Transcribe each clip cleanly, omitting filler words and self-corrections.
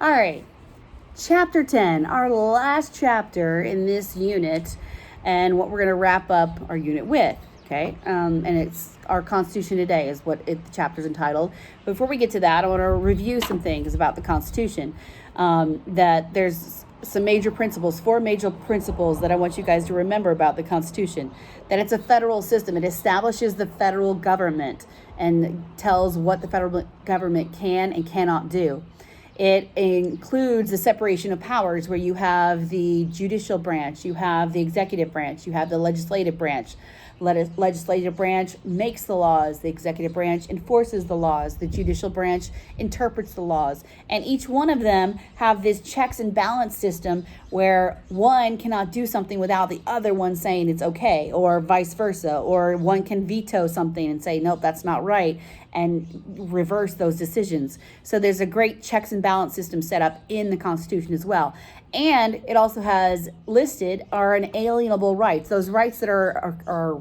All right. Chapter 10, our last chapter in this unit, and what we're going to wrap up our unit with. Okay. And it's our Constitution Today is what the chapter's entitled. Before we get to that, I want to review some things about the Constitution. That there's some major principles, 4 major principles that I want you guys to remember about the Constitution. That it's a federal system. It establishes the federal government and tells what the federal government can and cannot do. It includes the separation of powers, where you have the judicial branch, you have the executive branch, you have the legislative branch. Legislative branch makes the laws, the executive branch enforces the laws, the judicial branch interprets the laws, and each one of them have this checks and balance system where one cannot do something without the other one saying it's okay, or vice versa, or one can veto something and say, nope, that's not right, and reverse those decisions. So there's a great checks and balance system set up in the Constitution as well. And it also has listed are inalienable rights, those rights that are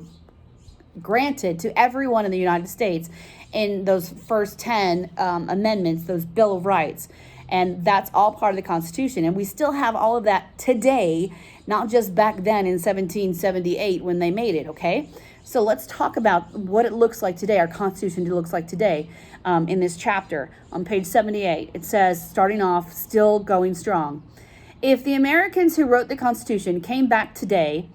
granted to everyone in the United States in those first 10 amendments, those Bill of Rights. And that's all part of the Constitution. And we still have all of that today, not just back then in 1778 when they made it, okay? So let's talk about what it looks like today, our Constitution looks like today in this chapter. On page 78, it says, starting off, still going strong. If the Americans who wrote the Constitution came back today,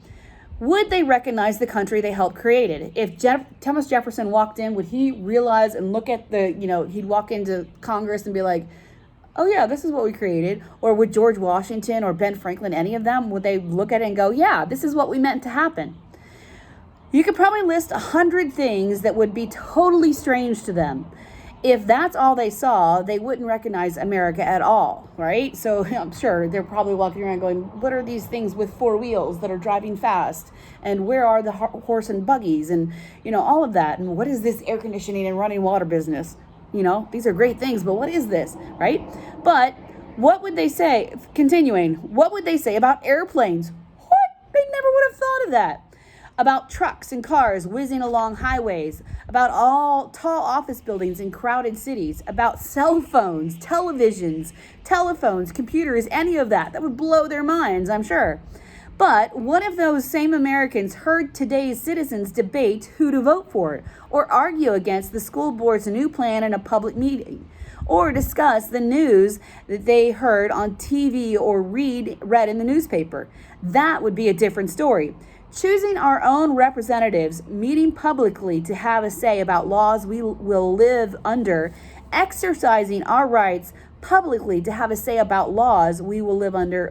would they recognize the country they helped create? If Thomas Jefferson walked in, would he realize and look at he'd walk into Congress and be like, oh yeah, this is what we created? Or would George Washington or Ben Franklin, any of them, would they look at it and go, yeah, this is what we meant to happen? You could probably list 100 things that would be totally strange to them. If that's all they saw, they wouldn't recognize America at all, right? So I'm sure they're probably walking around going, what are these things with 4 wheels that are driving fast? And where are the horse and buggies? And, all of that. And what is this air conditioning and running water business? These are great things, but what is this, right? But what would they say? Continuing, what would they say about airplanes? What? They never would have thought of that. About trucks and cars whizzing along highways, about all tall office buildings in crowded cities, about cell phones, televisions, telephones, computers, any of that. That would blow their minds, I'm sure. But what if those same Americans heard today's citizens debate who to vote for, or argue against the school board's new plan in a public meeting, or discuss the news that they heard on TV or read in the newspaper? That would be a different story. Choosing our own representatives, meeting publicly to have a say about laws we will live under, exercising our rights publicly to have a say about laws we will live under.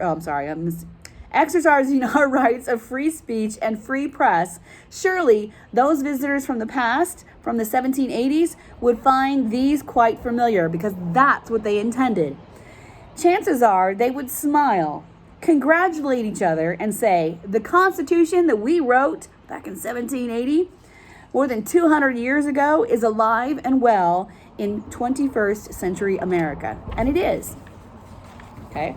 Exercising our rights of free speech and free press. Surely those visitors from the past, from the 1780s, would find these quite familiar, because that's what they intended. Chances are they would smile, congratulate each other, and say, the Constitution that we wrote back in 1780, more than 200 years ago, is alive and well in 21st century America. And it is. Okay.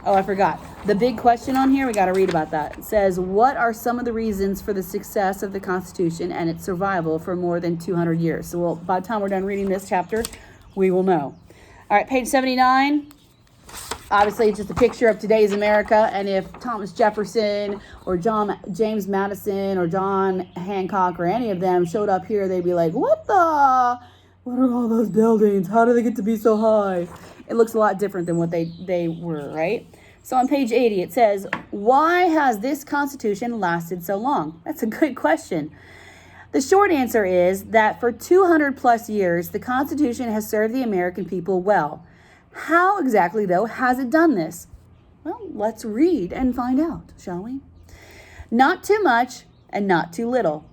Oh, I forgot. The big question on here, we got to read about that. It says, what are some of the reasons for the success of the Constitution and its survival for more than 200 years? So by the time we're done reading this chapter, we will know. All right, page 79. Obviously, it's just a picture of today's America. And if Thomas Jefferson or James Madison or John Hancock or any of them showed up here, they'd be like, what are all those buildings? How do they get to be so high? It looks a lot different than what they were, right? So on page 80, it says, why has this Constitution lasted so long? That's a good question. The short answer is that for 200 plus years, the Constitution has served the American people well. How exactly, though, has it done this? Well, let's read and find out, shall we? Not too much and not too little.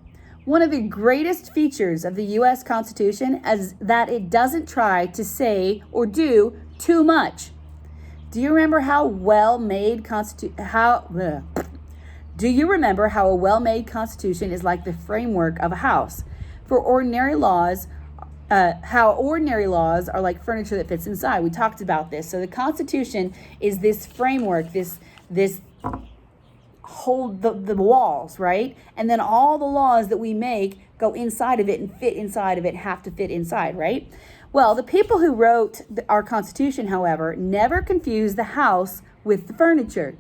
One of the greatest features of the U.S. Constitution is that it doesn't try to say or do too much. Do you remember how a well-made Constitution is like the framework of a house? For ordinary laws, how ordinary laws are like furniture that fits inside. We talked about this. So the Constitution is this framework, this hold the walls, right? And then all the laws that we make go inside of it and fit inside of it, have to fit inside, right? Well, the people who wrote our Constitution, however, never confused the house with the furniture.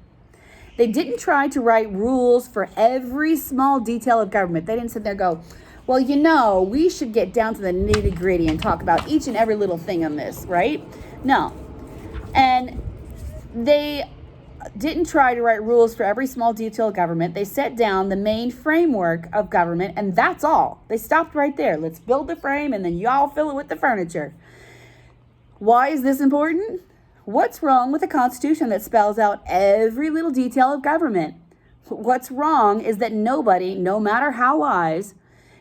They didn't try to write rules for every small detail of government. They didn't sit there and go, well, we should get down to the nitty gritty and talk about each and every little thing on this, right? No. And they didn't try to write rules for every small detail of government. They set down the main framework of government, and that's all. They stopped right there. Let's build the frame, and then y'all fill it with the furniture. Why is this important? What's wrong with a constitution that spells out every little detail of government? What's wrong is that nobody, no matter how wise,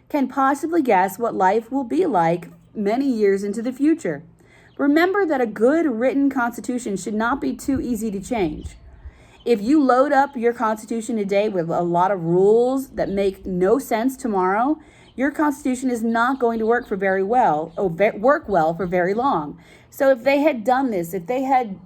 can possibly guess what life will be like many years into the future. Remember that a good written constitution should not be too easy to change. If you load up your constitution today with a lot of rules that make no sense tomorrow, your constitution is not going to work for very long. So if they had done this, if they had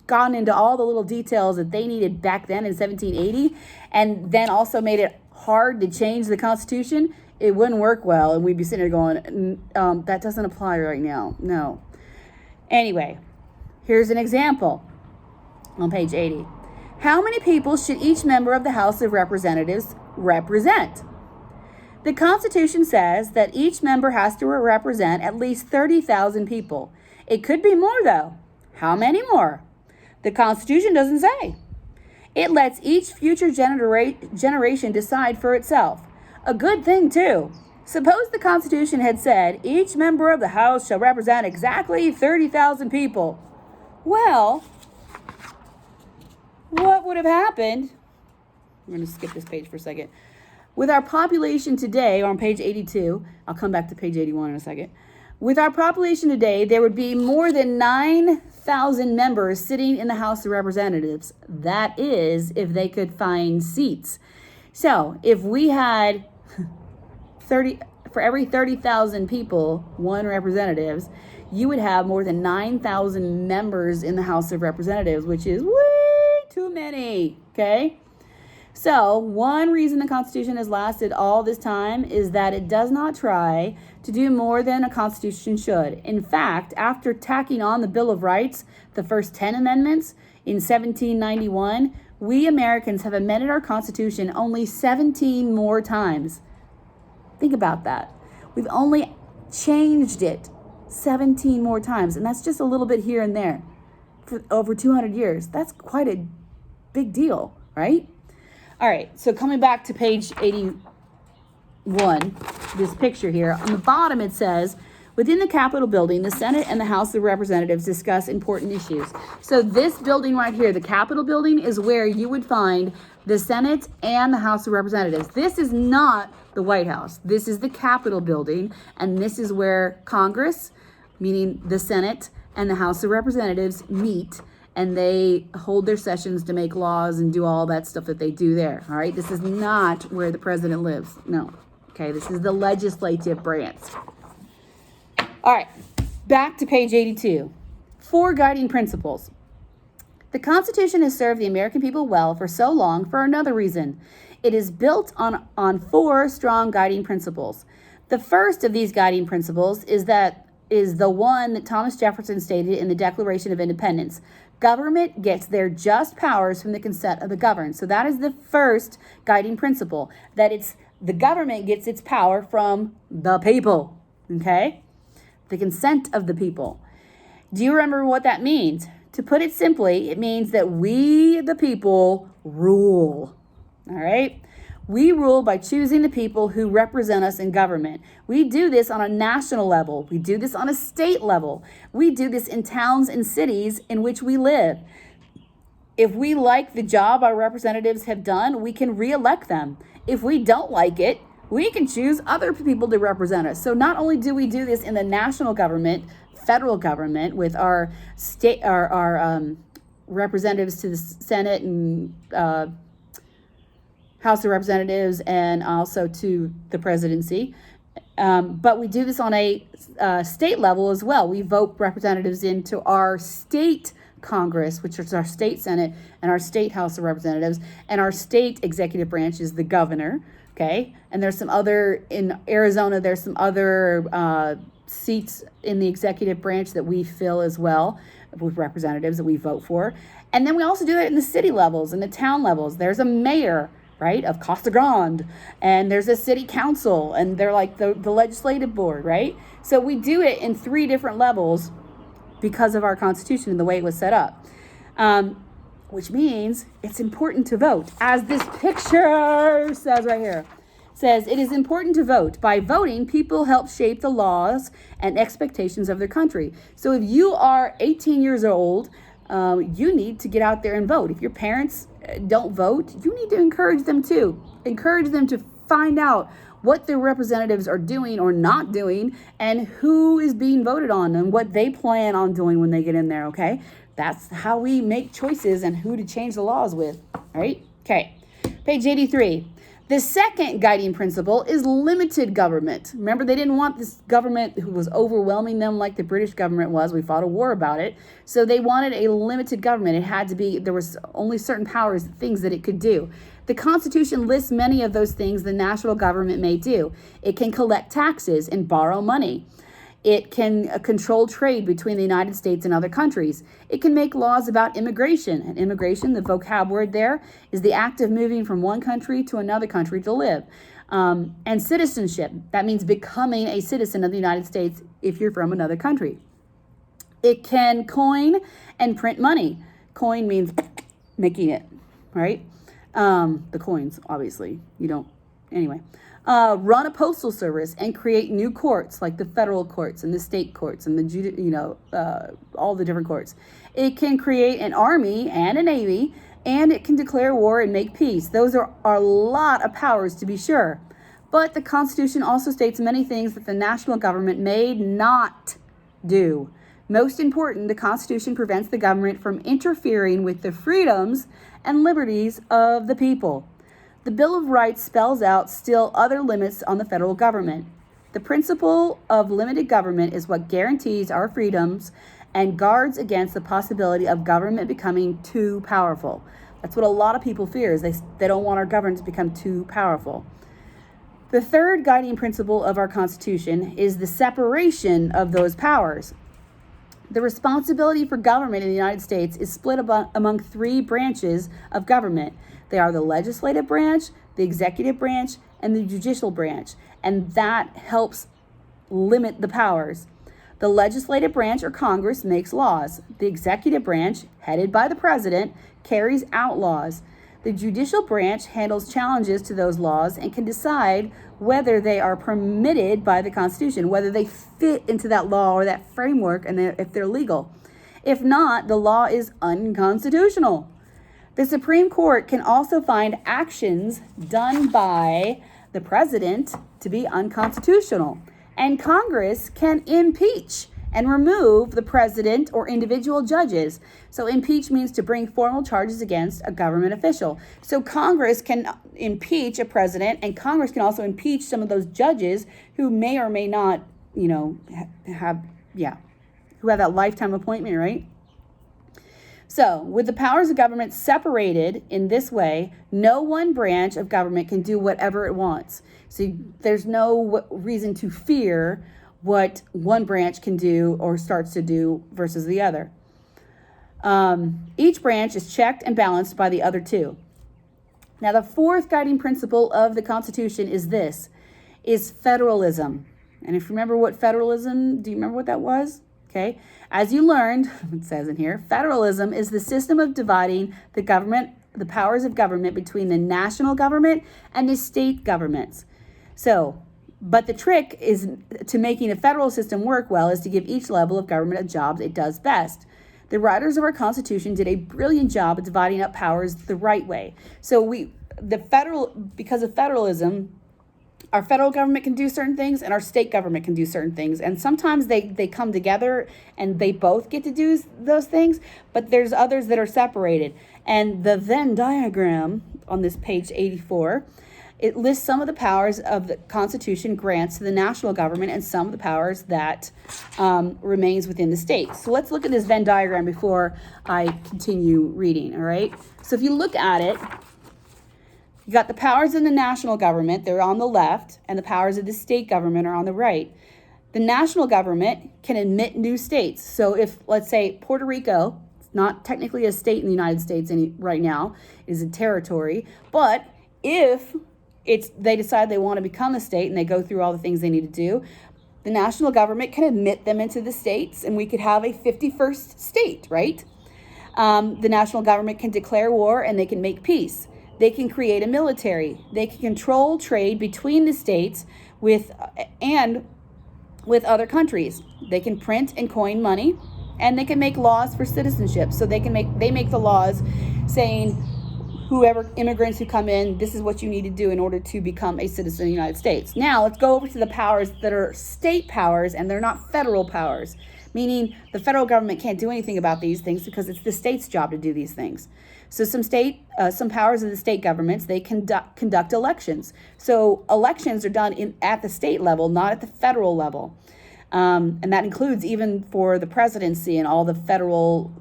gone into all the little details that they needed back then in 1780, and then also made it hard to change the Constitution, it wouldn't work well, and we'd be sitting there going, that doesn't apply right now. No. Anyway, here's an example on page 80. How many people should each member of the House of Representatives represent? The Constitution says that each member has to represent at least 30,000 people. It could be more, though. How many more? The Constitution doesn't say. It lets each future generation decide for itself. A good thing, too. Suppose the Constitution had said each member of the House shall represent exactly 30,000 people. Well, what would have happened? I'm going to skip this page for a second. With our population today, on page 82, I'll come back to page 81 in a second. With our population today, there would be more than 9,000 members sitting in the House of Representatives. That is, if they could find seats. So, if we had for every 30,000 people, one representatives, you would have more than 9,000 members in the House of Representatives, which is way too many, okay? So, one reason the Constitution has lasted all this time is that it does not try to do more than a Constitution should. In fact, after tacking on the Bill of Rights, the first 10 amendments in 1791, we Americans have amended our Constitution only 17 more times. Think about that. We've only changed it 17 more times, and that's just a little bit here and there for over 200 years. That's quite a big deal, right? All right, so coming back to page 81, this picture here, on the bottom it says, within the Capitol building, the Senate and the House of Representatives discuss important issues. So this building right here, the Capitol building, is where you would find the Senate and the House of Representatives. This is not the White House. This is the Capitol building, and this is where Congress, meaning the Senate and the House of Representatives, meet, and they hold their sessions to make laws and do all that stuff that they do there, all right? This is not where the president lives. No. Okay, this is the legislative branch. All right, back to page 82. 4 guiding principles. The Constitution has served the American people well for so long for another reason. It is built on 4 strong guiding principles. The first of these guiding principles is the one that Thomas Jefferson stated in the Declaration of Independence. Government gets their just powers from the consent of the governed. So that is the first guiding principle, that the government gets its power from the people, okay? The consent of the people. Do you remember what that means? To put it simply, it means that we, the people, rule, all right? We rule by choosing the people who represent us in government. We do this on a national level. We do this on a state level. We do this in towns and cities in which we live. If we like the job our representatives have done, we can re-elect them. If we don't like it, we can choose other people to represent us. So not only do we do this in the national government, federal government, with our state, our representatives to the Senate and House of Representatives, and also to the presidency. But we do this on a state level as well. We vote representatives into our state Congress, which is our state Senate, and our state House of Representatives, and our state executive branch is the governor, okay? And there's some other, in Arizona, there's some other seats in the executive branch that we fill as well, with representatives that we vote for. And then we also do it in the city levels and the town levels. There's a mayor, right, of Costa Grande, and there's a city council, and they're like the legislative board, right? So we do it in 3 different levels because of our Constitution and the way it was set up. Which means it's important to vote. As this picture says right here, says it is important to vote. By voting, people help shape the laws and expectations of their country. So if you are 18 years old, you need to get out there and vote. If your parents don't vote, you need to encourage them to. Encourage them to find out what their representatives are doing or not doing and who is being voted on and what they plan on doing when they get in there, okay? That's how we make choices and who to change the laws with, right? Okay, page 83. The second guiding principle is limited government. Remember, they didn't want this government who was overwhelming them like the British government was. We fought a war about it. So they wanted a limited government. It had to be, there was only certain powers, things that it could do. The Constitution lists many of those things the national government may do. It can collect taxes and borrow money. It can control trade between the United States and other countries. It can make laws about immigration. And immigration, the vocab word there, is the act of moving from one country to another country to live. And citizenship, that means becoming a citizen of the United States if you're from another country. It can coin and print money. Coin means making it, right? The coins, obviously. You don't, anyway. Run a postal service and create new courts like the federal courts and the state courts and the all the different courts. It can create an army and a navy, and it can declare war and make peace. Those are a lot of powers, to be sure. But the Constitution also states many things that the national government may not do. Most important, the Constitution prevents the government from interfering with the freedoms and liberties of the people. The Bill of Rights spells out still other limits on the federal government. The principle of limited government is what guarantees our freedoms and guards against the possibility of government becoming too powerful. That's what a lot of people fear, is they don't want our government to become too powerful. The third guiding principle of our Constitution is the separation of those powers. The responsibility for government in the United States is split among 3 branches of government. They are the legislative branch, the executive branch, and the judicial branch. And that helps limit the powers. The legislative branch, or Congress, makes laws. The executive branch, headed by the president, carries out laws. The judicial branch handles challenges to those laws and can decide whether they are permitted by the Constitution, whether they fit into that law or that framework, and if they're legal. If not, the law is unconstitutional. The Supreme Court can also find actions done by the president to be unconstitutional, and Congress can impeach and remove the president or individual judges. So impeach means to bring formal charges against a government official. So Congress can impeach a president, and Congress can also impeach some of those judges who may or may not, who have that lifetime appointment, right? So, with the powers of government separated in this way, no one branch of government can do whatever it wants. So, there's no reason to fear what one branch can do or starts to do versus the other. Each branch is checked and balanced by the other 2. Now, the fourth guiding principle of the Constitution is federalism. And if you remember what federalism, do you remember what that was? Okay. As you learned, it says in here, federalism is the system of dividing the powers of government between the national government and the state governments. So, but the trick is to making a federal system work well is to give each level of government a job it does best. The writers of our Constitution did a brilliant job of dividing up powers the right way. So because of federalism, our federal government can do certain things and our state government can do certain things. And sometimes they come together and they both get to do those things, but there's others that are separated. And the Venn diagram on this page 84, it lists some of the powers of the Constitution grants to the national government and some of the powers that remains within the states. So let's look at this Venn diagram before I continue reading, all right? So if you look at it, you got the powers in the national government, they're on the left, and the powers of the state government are on the right. The national government can admit new states. So if, let's say, Puerto Rico, it's not technically a state in the United States right now, it is a territory, but if they decide they want to become a state and they go through all the things they need to do, the national government can admit them into the states, and we could have a 51st state, right? The national government can declare war and they can make peace. They can create a military. They can control trade between the states with other countries. They can print and coin money, and they can make laws for citizenship. So they make the laws saying whoever immigrants who come in, this is what you need to do in order to become a citizen of the United States. Now let's go over to the powers that are state powers, and they're not federal powers, meaning the federal government can't do anything about these things because it's the state's job to do these things. So some powers of the state governments, they conduct elections. So elections are done at the state level, not at the federal level. And that includes even for the presidency and all the federal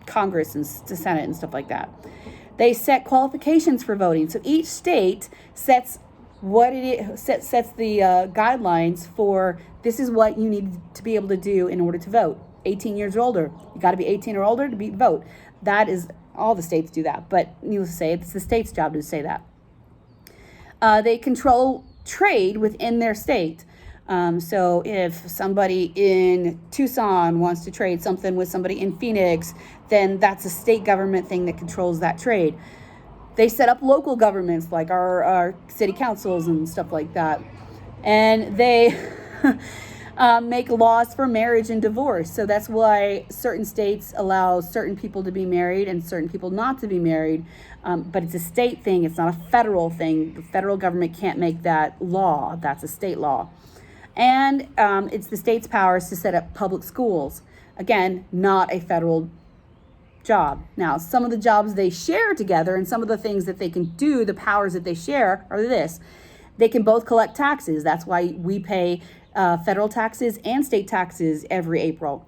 Congress and the Senate and stuff like that. They set qualifications for voting. So each state sets the guidelines for this is what you need to be able to do in order to vote. 18 years or older. You got to be 18 or older to vote. That is, all the states do that, but needless to say, it's the state's job to say that. They control trade within their state. So if somebody in Tucson wants to trade something with somebody in Phoenix, then that's a state government thing that controls that trade. They set up local governments like our city councils and stuff like that. And they make laws for marriage and divorce. So that's why certain states allow certain people to be married and certain people not to be married. But it's a state thing. It's not a federal thing. The federal government can't make that law. That's a state law. And it's the state's powers to set up public schools. Again, not a federal job. Now, some of the jobs they share together and some of the things that they can do, the powers that they share are this. They can both collect taxes. That's why we pay federal taxes and state taxes every April.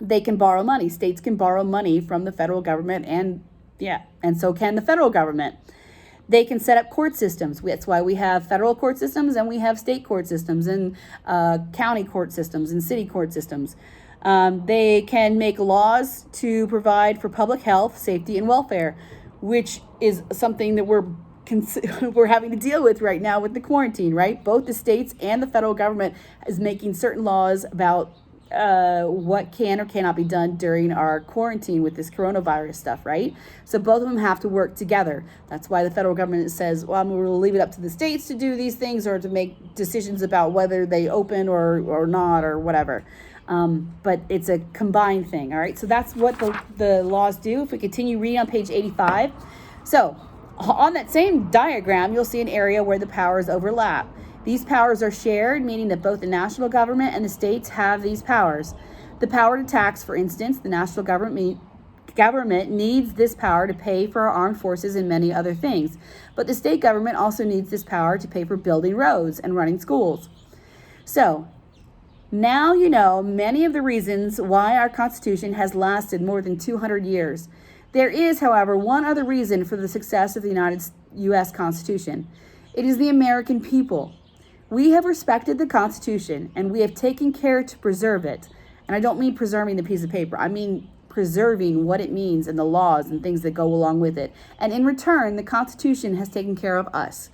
They can borrow money. States can borrow money from the federal government, and so can the federal government. They can set up court systems. That's why we have federal court systems and we have state court systems and county court systems and city court systems. They can make laws to provide for public health, safety, and welfare, which is something that we're having to deal with right now with the quarantine, right? Both the states and the federal government is making certain laws about what can or cannot be done during our quarantine with this coronavirus stuff, right? So both of them have to work together. That's why the federal government says, well, I'm going to leave it up to the states to do these things or to make decisions about whether they open or not or whatever. But it's a combined thing, all right? So that's what the laws do. If we continue reading on page 85. So on that same diagram, you'll see an area where the powers overlap. These powers are shared, meaning that both the national government and the states have these powers. The power to tax, for instance, the national government needs this power to pay for our armed forces and many other things. But the state government also needs this power to pay for building roads and running schools. So now you know many of the reasons why our Constitution has lasted more than 200 years. There is, however, one other reason for the success of the U.S. Constitution. It is the American people. We have respected the Constitution, and we have taken care to preserve it. And I don't mean preserving the piece of paper. I mean preserving what it means and the laws and things that go along with it. And in return, the Constitution has taken care of us.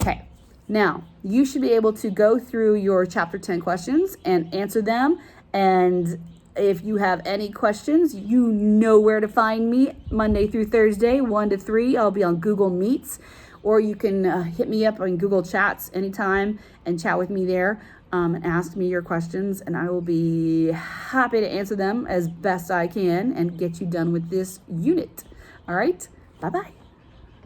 Okay, now you should be able to go through your Chapter 10 questions and answer them. And if you have any questions, you know where to find me Monday through Thursday, 1 to 3. I'll be on Google Meets. Or you can hit me up on Google Chats anytime and chat with me there and ask me your questions. And I will be happy to answer them as best I can and get you done with this unit. All right. Bye-bye.